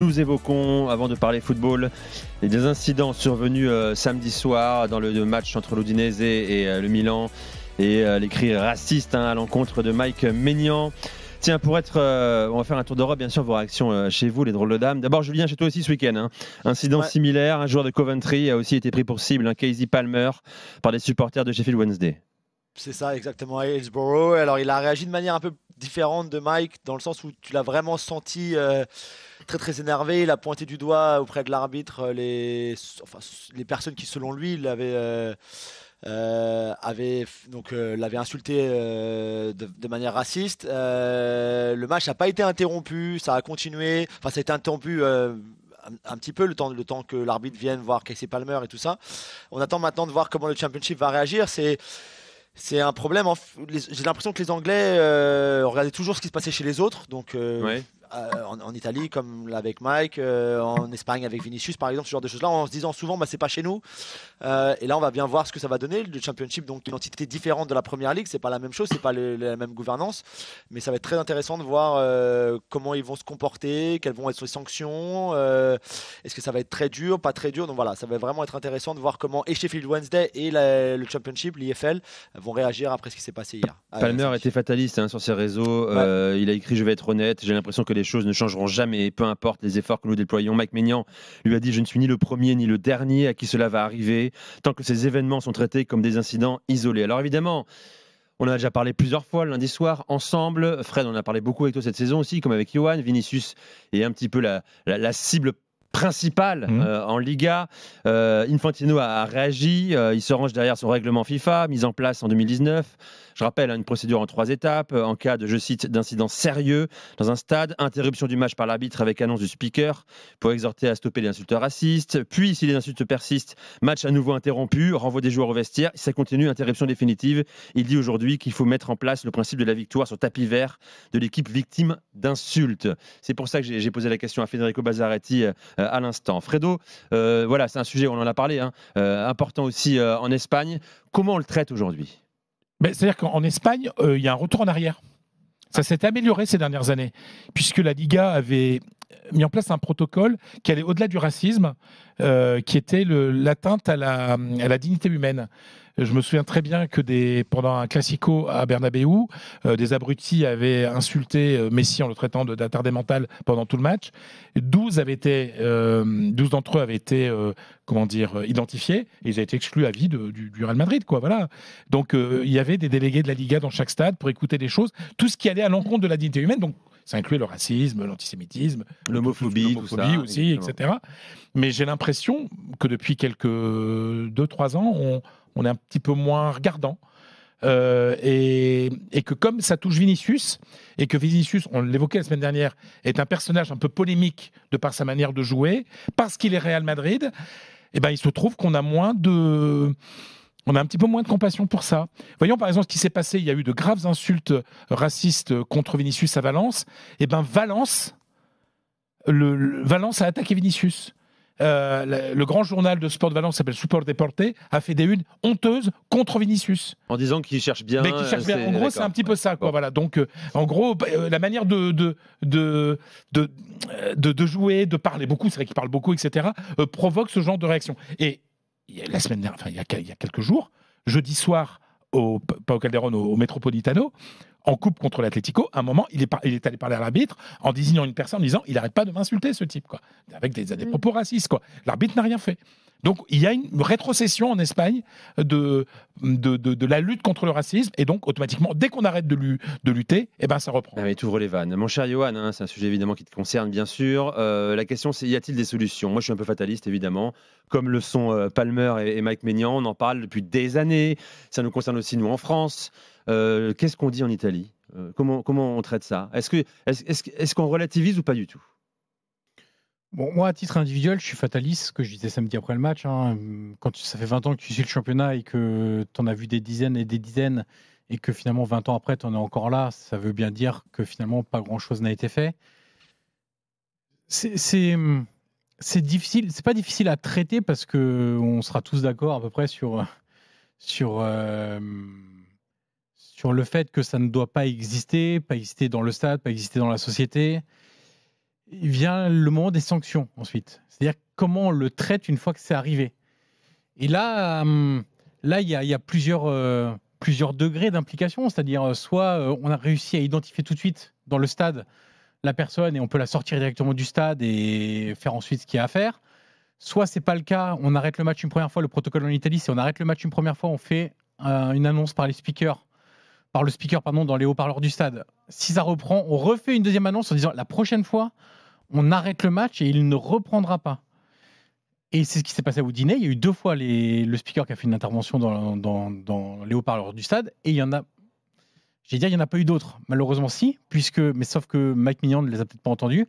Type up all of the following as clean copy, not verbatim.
Nous évoquons, avant de parler football, des incidents survenus samedi soir dans le match entre l'Udinese et le Milan et les cris racistes à l'encontre de Mike Maignan. Tiens, on va faire un tour d'Europe, bien sûr, vos réactions chez vous, les drôles de dames. D'abord, Julien, chez toi aussi ce week-end. Incident similaire, un joueur de Coventry a aussi été pris pour cible, Casey Palmer, par des supporters de Sheffield Wednesday. C'est ça, exactement, à Hillsborough. Alors, il a réagi de manière un peu différente de Mike, dans le sens où tu l'as vraiment senti très très énervé. Il a pointé du doigt auprès de l'arbitre les personnes qui, selon lui, l'avaient insulté de manière raciste. Le match n'a pas été interrompu, ça a continué. Enfin, ça a été interrompu. Un petit peu le temps que l'arbitre vienne voir Casey Palmer et tout ça. On attend maintenant de voir comment le Championship va réagir. C'est un problème. J'ai l'impression que les Anglais regardaient toujours ce qui se passait chez les autres. Donc, Ouais. en Italie, comme avec Mike, en Espagne avec Vinicius, par exemple, ce genre de choses-là, en se disant souvent, c'est pas chez nous. Et là, on va bien voir ce que ça va donner. Le Championship, donc une entité différente de la Première Ligue, c'est pas la même chose, c'est pas la même gouvernance, mais ça va être très intéressant de voir comment ils vont se comporter, quelles vont être les sanctions. Est-ce que ça va être très dur, pas très dur. Donc voilà, ça va vraiment être intéressant de voir comment et Sheffield Wednesday et le Championship, l'IFL, vont réagir après ce qui s'est passé hier. Palmer était fataliste sur ses réseaux. Ouais. Il a écrit « Je vais être honnête, j'ai l'impression que les choses ne changeront jamais, peu importe les efforts que nous déployons ». Mike Maignan lui a dit « Je ne suis ni le premier ni le dernier à qui cela va arriver, tant que ces événements sont traités comme des incidents isolés ». Alors évidemment, on en a déjà parlé plusieurs fois le lundi soir, ensemble. Fred, on en a parlé beaucoup avec toi cette saison aussi, comme avec Johan. Vinicius est un petit peu la cible principale en Liga. Infantino a réagi, il se range derrière son règlement FIFA, mis en place en 2019. Je rappelle, une procédure en 3 étapes, en cas de, je cite, d'incident sérieux dans un stade, interruption du match par l'arbitre avec annonce du speaker pour exhorter à stopper les insultes racistes, puis si les insultes persistent, match à nouveau interrompu, renvoi des joueurs au vestiaire, si ça continue, interruption définitive. Il dit aujourd'hui qu'il faut mettre en place le principe de la victoire sur tapis vert de l'équipe victime d'insultes. C'est pour ça que j'ai posé la question à Federico Bazzaretti à l'instant. Fredo, voilà, c'est un sujet, on en a parlé, important aussi en Espagne. Comment on le traite aujourd'hui ? C'est-à-dire qu'en Espagne, il y a un retour en arrière. Ça s'est amélioré ces dernières années, puisque la Liga avait mis en place un protocole qui allait au-delà du racisme, qui était l'atteinte à la dignité humaine. Je me souviens très bien que pendant un classico à Bernabéu, des abrutis avaient insulté Messi en le traitant d'attardé mental pendant tout le match. 12 d'entre eux avaient été identifiés et ils avaient été exclus à vie du Real Madrid. Voilà. Donc il y avait des délégués de la Liga dans chaque stade pour écouter des choses, tout ce qui allait à l'encontre de la dignité humaine. Donc ça incluait le racisme, l'antisémitisme, l'homophobie aussi, etc. Mais j'ai l'impression que depuis quelques 2-3 ans, on est un petit peu moins regardant. Et que comme ça touche Vinicius, et que Vinicius, on l'évoquait la semaine dernière, est un personnage un peu polémique de par sa manière de jouer, parce qu'il est Real Madrid, il se trouve qu'on a on a un petit peu moins de compassion pour ça. Voyons par exemple ce qui s'est passé. Il y a eu de graves insultes racistes contre Vinicius à Valence. Valence a attaqué Vinicius. Le grand journal de sport de Valence s'appelle Sport Deporte, a fait des unes honteuses contre Vinicius. En disant qu'il cherche bien. Mais qu'il cherche bien. En gros, c'est un petit peu ça. Voilà. Donc, en gros, la manière de jouer, de parler beaucoup, c'est vrai qu'il parle beaucoup, etc., provoque ce genre de réaction. Et la semaine dernière, il y a quelques jours, jeudi soir, pas au Calderón, au Metropolitano, en coupe contre l'Atlético, à un moment, il est allé parler à l'arbitre en désignant une personne en disant il n'arrête pas de m'insulter, ce type, avec des propos racistes. L'arbitre n'a rien fait. Donc, il y a une rétrocession en Espagne de la lutte contre le racisme. Et donc, automatiquement, dès qu'on arrête de lutter, ça reprend. Ah, mais tu ouvres les vannes. Mon cher Johan, c'est un sujet évidemment qui te concerne, bien sûr. La question, c'est y a-t-il des solutions ? Moi, je suis un peu fataliste, évidemment. Comme le sont Palmer et Mike Maignan. On en parle depuis des années. Ça nous concerne aussi, nous, en France. Qu'est-ce qu'on dit en Italie ? Comment on traite ça ? Est-ce qu'on relativise ou pas du tout ? Bon, moi, à titre individuel, je suis fataliste, ce que je disais samedi après le match. Quand ça fait 20 ans que tu suis le championnat et que tu en as vu des dizaines et des dizaines, et que finalement, 20 ans après, tu en es encore là, ça veut bien dire que finalement, pas grand-chose n'a été fait. C'est difficile, c'est pas difficile à traiter parce qu'on sera tous d'accord à peu près sur le fait que ça ne doit pas exister dans le stade, pas exister dans la société. vient le moment des sanctions ensuite. C'est-à-dire comment on le traite une fois que c'est arrivé. Et là, il y a plusieurs degrés d'implication. C'est-à-dire, soit on a réussi à identifier tout de suite dans le stade la personne et on peut la sortir directement du stade et faire ensuite ce qu'il y a à faire. Soit c'est pas le cas, on arrête le match une première fois. Le protocole en Italie, c'est on arrête le match une première fois, on fait une annonce par le speaker, dans les haut-parleurs du stade. Si ça reprend, on refait une deuxième annonce en disant la prochaine fois, on arrête le match et il ne reprendra pas. Et c'est ce qui s'est passé à Udine. Il y a eu 2 fois le speaker qui a fait une intervention dans les haut-parleurs du stade et il y en a. Il n'y en a pas eu d'autres. Malheureusement, si, mais sauf que Mike Maignan ne les a peut-être pas entendus.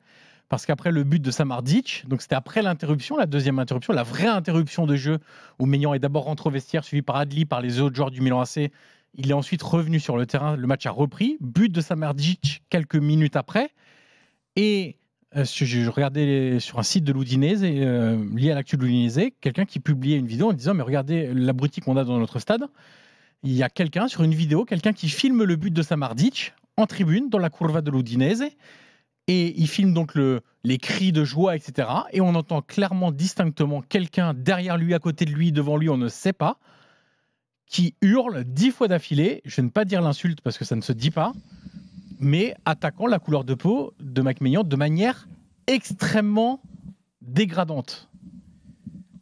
Parce qu'après le but de Samardzic, donc c'était après l'interruption, la deuxième interruption, la vraie interruption de jeu, où Maignan est d'abord rentré au vestiaire, suivi par Adli, par les autres joueurs du Milan AC. Il est ensuite revenu sur le terrain, le match a repris. But de Samardzic quelques minutes après. Et je regardais sur un site de l'Udinese, lié à l'actu de l'Udinese, quelqu'un qui publiait une vidéo en disant « Mais regardez l'abruti qu'on a dans notre stade ». Il y a quelqu'un sur une vidéo, quelqu'un qui filme le but de Samardzic en tribune, dans la curva de l'Udinese. Et il filme donc les cris de joie, etc. Et on entend clairement, distinctement, quelqu'un derrière lui, à côté de lui, devant lui, on ne sait pas, qui hurle 10 fois d'affilée, je ne vais pas dire l'insulte parce que ça ne se dit pas, mais attaquant la couleur de peau de Mike Maignan de manière extrêmement dégradante.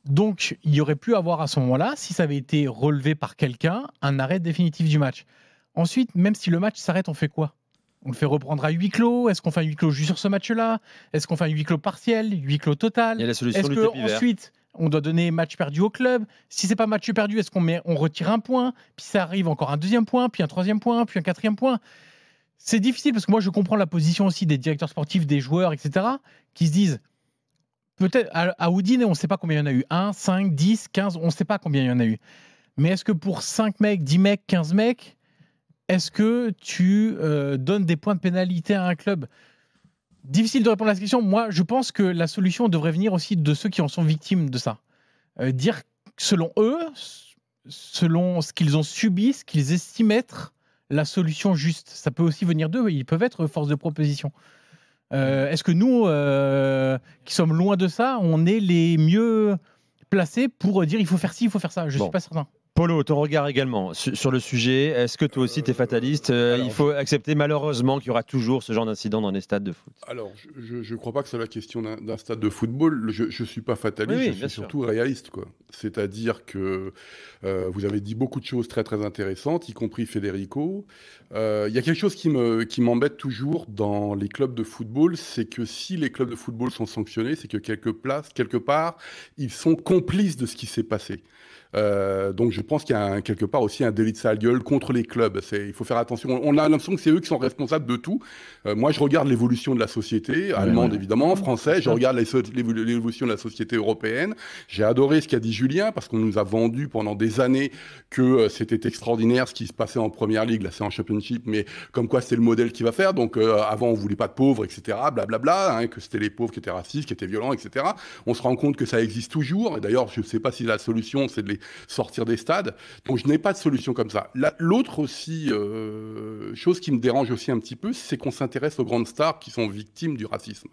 Donc, il y aurait pu avoir à ce moment-là, si ça avait été relevé par quelqu'un, un arrêt définitif du match. Ensuite, même si le match s'arrête, on fait quoi ? On le fait reprendre à huis clos? Est-ce qu'on fait un huis clos juste sur ce match-là? Est-ce qu'on fait un huis clos partiel, huis clos total? Il y a la solution Est-ce du tapis vert. qu'ensuite, on doit donner match perdu au club? Si c'est pas match perdu, est-ce on retire un point? Puis ça arrive encore un deuxième point, puis un troisième point, puis un quatrième point. C'est difficile parce que moi, je comprends la position aussi des directeurs sportifs, des joueurs, etc., qui se disent, peut-être à Udine, on ne sait pas combien il y en a eu. 1, 5, 10, 15, on ne sait pas combien il y en a eu. Mais est-ce que pour 5 mecs, 10 mecs, 15 mecs, est-ce que tu donnes des points de pénalité à un club? Difficile de répondre à cette question. Moi, je pense que la solution devrait venir aussi de ceux qui en sont victimes de ça. Dire selon eux, selon ce qu'ils ont subi, ce qu'ils estiment être la solution juste. Ça peut aussi venir d'eux. Ils peuvent être force de proposition. Est-ce que nous, qui sommes loin de ça, on est les mieux placés pour dire il faut faire ci, il faut faire ça? Je ne suis pas certain. Polo, ton regard également sur le sujet. Est-ce que toi aussi, tu es fataliste? Il faut accepter malheureusement qu'il y aura toujours ce genre d'incident dans les stades de foot. Alors, je ne crois pas que c'est la question d'un stade de football. Je ne suis pas fataliste, Oui, je suis surtout réaliste, quoi. C'est-à-dire que vous avez dit beaucoup de choses très très intéressantes, y compris Federico. Il y a quelque chose qui m'embête toujours dans les clubs de football, c'est que si les clubs de football sont sanctionnés, c'est que quelque part, ils sont complices de ce qui s'est passé. Donc je pense qu'il y a quelque part aussi un délit de sale gueule contre les clubs. Il faut faire attention. On a l'impression que c'est eux qui sont responsables de tout. Moi, je regarde l'évolution de la société, allemande évidemment, française. Je regarde l'évolution de la société européenne. J'ai adoré ce qu'a dit Julien, parce qu'on nous a vendu pendant des années que c'était extraordinaire ce qui se passait en Première Ligue. Là, c'est en Championship, mais comme quoi c'est le modèle qui va faire. Donc avant, on voulait pas de pauvres, etc. Blablabla, que c'était les pauvres qui étaient racistes, qui étaient violents, etc. On se rend compte que ça existe toujours. Et d'ailleurs, je ne sais pas si la solution, c'est de les sortir des stades. Donc je n'ai pas de solution comme ça. L'autre aussi, chose qui me dérange aussi un petit peu, c'est qu'on s'intéresse aux grandes stars qui sont victimes du racisme.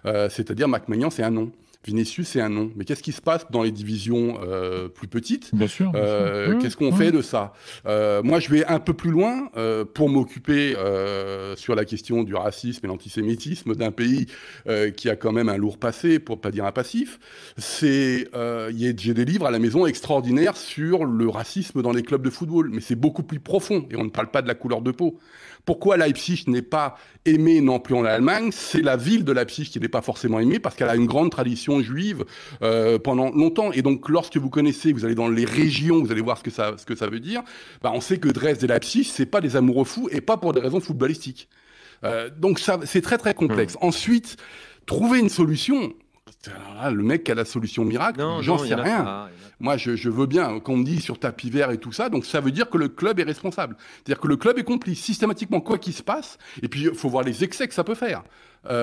C'est-à-dire Mike Maignan, c'est un nom. Vinicius, c'est un nom. Mais qu'est-ce qui se passe dans les divisions plus petites? Bien sûr. Qu'est-ce qu'on fait de ça? Moi, je vais un peu plus loin pour m'occuper sur la question du racisme et l'antisémitisme d'un pays qui a quand même un lourd passé, pour ne pas dire un passif. J'ai des livres à la maison extraordinaires sur le racisme dans les clubs de football. Mais c'est beaucoup plus profond et on ne parle pas de la couleur de peau. Pourquoi Leipzig n'est pas aimé non plus en Allemagne? C'est la ville de Leipzig qui n'est pas forcément aimée parce qu'elle a une grande tradition juive pendant longtemps. Et donc, lorsque vous allez dans les régions, vous allez voir ce que ça veut dire. Bah, on sait que Dresde et Leipzig, c'est pas des amoureux fous et pas pour des raisons footballistiques. Donc, c'est très très complexe. Ensuite, trouver une solution. Là, le mec qui a la solution miracle, j'en sais rien. Moi, je veux bien qu'on me dise sur tapis vert et tout ça. Donc, ça veut dire que le club est responsable. C'est-à-dire que le club est complice systématiquement, quoi qu'il se passe. Et puis, il faut voir les excès que ça peut faire.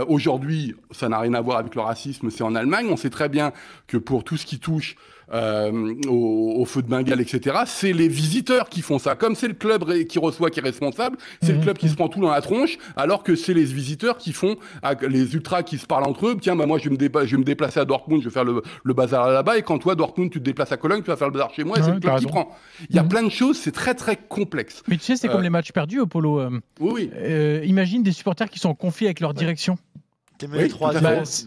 Aujourd'hui, ça n'a rien à voir avec le racisme, c'est en Allemagne. On sait très bien que pour tout ce qui touche au feu de Bengale, etc., c'est les visiteurs qui font ça. Comme c'est le club qui reçoit, qui est responsable, c'est le club qui se prend tout dans la tronche, alors que c'est les visiteurs qui font, les ultras qui se parlent entre eux. Tiens, bah moi je vais me déplacer à Dortmund, je vais faire le bazar là-bas, et quand toi, Dortmund, tu te déplaces à Cologne, tu vas faire le bazar chez moi, et c'est le club qui prend. Il y a plein de choses, c'est très très complexe. Mais tu sais, c'est comme les matchs perdus au polo. Oui. Imagine des supporters qui sont en conflit avec leur direction. Oui,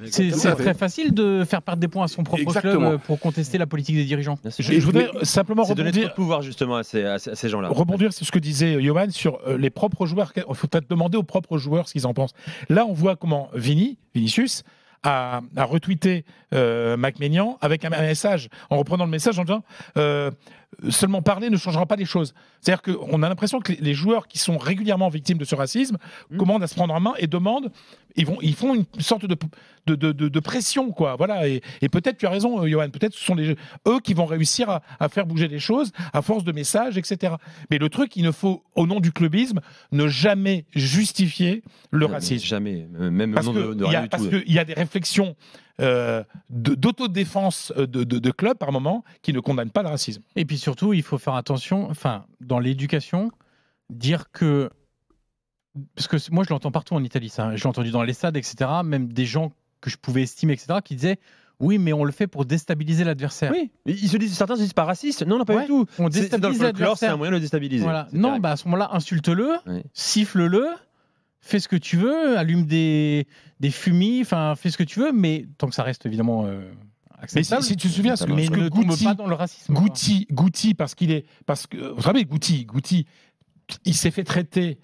c'est très facile de faire perdre des points à son propre club pour contester la politique des dirigeants. Je voudrais simplement donner trop de pouvoir justement à ces gens-là. Rebondir sur ce que disait Johan sur les propres joueurs. Il faut peut-être demander aux propres joueurs ce qu'ils en pensent. Là, on voit comment Vinicius a retweeté Mike Maignan avec un message, en reprenant le message en disant seulement parler ne changera pas les choses. C'est-à-dire qu'on a l'impression que les joueurs qui sont régulièrement victimes de ce racisme commandent à se prendre en main et demandent, ils font une sorte de pression, quoi. Voilà. Et peut-être, tu as raison, Johan, peut-être ce sont eux qui vont réussir à faire bouger les choses à force de messages, etc. Mais le truc, il ne faut, au nom du clubisme, ne jamais justifier le racisme. Jamais, même au nom de rien du tout. Parce qu'il y a des réflexions d'autodéfense de clubs par moment qui ne condamnent pas le racisme. Et puis surtout, il faut faire attention, dans l'éducation, dire que, parce que moi je l'entends partout en Italie, ça, je l'ai entendu dans les stades, etc., même des gens que je pouvais estimer, etc., qui disaient oui, mais on le fait pour déstabiliser l'adversaire. Oui, certains se disent pas racistes. Non, pas du tout. On déstabilise l'adversaire. C'est un moyen de le déstabiliser. Voilà. Non, à ce moment-là, insulte-le, siffle-le, fais ce que tu veux, allume des fumis, fais ce que tu veux, mais tant que ça reste évidemment acceptable. Mais si tu te souviens, mais ne tombe pas dans le racisme. Guti, parce que vous savez, Guti, il s'est fait traiter.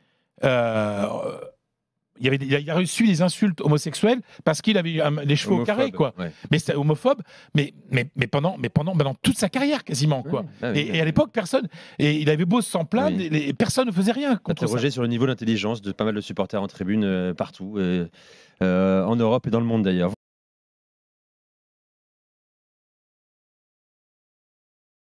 Il a reçu des insultes homosexuelles parce qu'il avait les cheveux au carré, quoi. Ouais. Mais c'était homophobe, mais pendant toute sa carrière quasiment, quoi. Et à l'époque, personne. Et il avait beau s'en plaindre, personne ne faisait rien contre ça. Interrogé sur le niveau d'intelligence de pas mal de supporters en tribune partout, en Europe et dans le monde d'ailleurs.